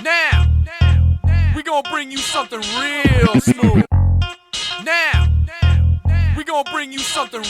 Now, we gonna bring you something real smooth. Now, we gonna bring you something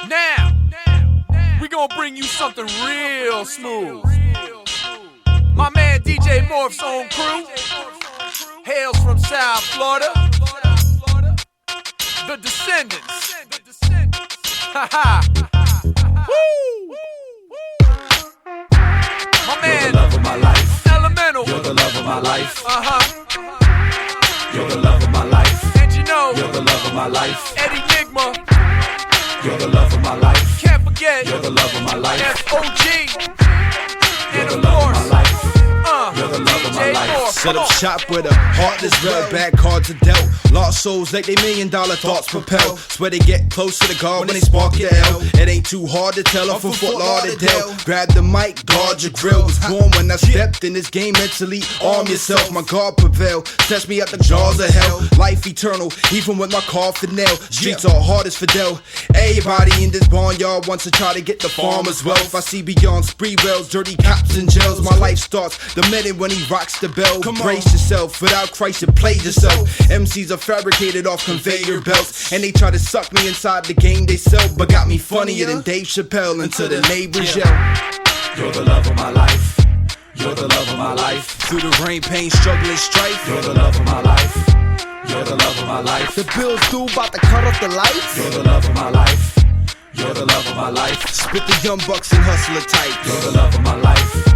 Now, we gonna bring you something real smooth. My man DJ Morph's own crew hails from South Florida. The Descendants. Haha. Woo! My man, you're the love of my life. Elemental. You're the love of my life. You're the love of my life. And you know, you're the love of my life. Eddie Nigma. You're the love of my life. Can't forget. You're the love of my life. FOG. You're And the of love course, of my life. You're the love of my DJ life. Morph. Set up shop with a heartless red bad cards are dealt. Lost souls like they $1 million thoughts propel. Swear they get close to the guard when they spark your L. It ain't too hard to tell. I'm from Fort Lauderdale. Grab the mic, guard your grill. Was born when I stepped in this game mentally. Arm yourself, my God prevail. Test me at the jaws of hell. Life eternal, even with my coffin nail. Streets are hard as Fidel. Everybody in this barnyard wants to try to get the farmer's wealth. I see beyond spree wells, dirty cops in jails. My life starts the minute when he rocks the bell. Brace yourself, without Christ you play yourself. MCs are fabricated off conveyor belts, and they try to suck me inside the game they sell, but got me funnier than Dave Chappelle until the neighbors yell. You're the love of my life. You're the love of my life. Through the rain, pain, struggle, and strife. You're the love of my life. You're the love of my life. The bills due, about to cut off the lights. You're the love of my life. You're the love of my life. Spit the young bucks and hustler types. You're the love of my life.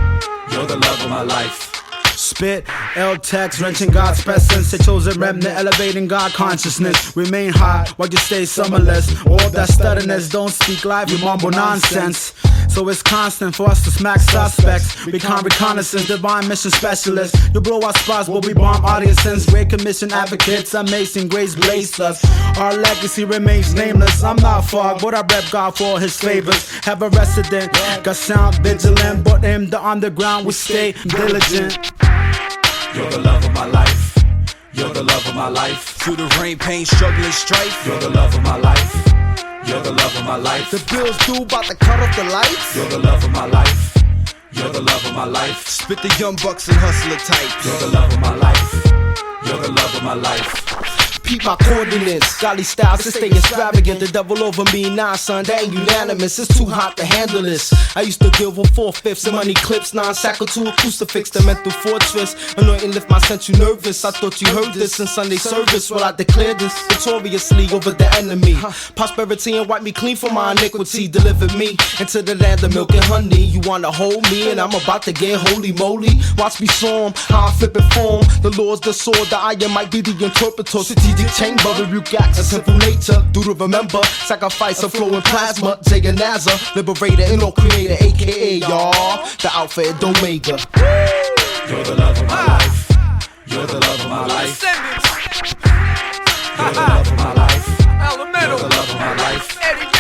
You're the love of my life. Spit, L-Tex, wrenching God's presence. A chosen remnant, elevating God consciousness. Remain high while you stay summerless. All that stutterness, don't speak live, you mumble nonsense. So it's constant for us to smack suspects. Recon reconnaissance, divine mission specialists. You blow our spots, but we bomb audiences. Great commission advocates, amazing grace blazed us. Our legacy remains nameless. I'm not far, but I rep God for his favors. Have a resident, got sound vigilant, but in the underground we stay diligent. You're the love of my life. You're the love of my life. Through the rain, pain, struggle, and strife. You're the love of my life. You're the love of my life. The bills due, about to cut off the lights. You're the love of my life. You're the love of my life. Spit the young bucks and hustler types. You're the love of my life. You're the love of my life. Peep my coordinates, golly styles to stay extravagant. The devil over me, nah son, that ain't unanimous. It's too hot to handle this. I used to deal with 4/5 and money clips, non-shackle to a crucifix, the mental fortress. Anointing lift my sense, you nervous. I thought you heard this in Sunday service. Well, I declared this victoriously over the enemy. Prosperity and wipe me clean from my iniquity. Delivered me into the land of milk and honey. You wanna hold me and I'm about to get holy moly. Watch me storm, how I flip and form. The Lord's the sword, the iron might be the interpreter. Strategic chamber, rebuke acts of simple nature. Do to remember, sacrifice of flowing plasma. Jay and Nazar, liberator and no creator, aka y'all, the Alpha and Omega. You're the love of my life. You're the love of my life. Descendants. You're the love of my life. Elemental. You're the love of my life. Eddie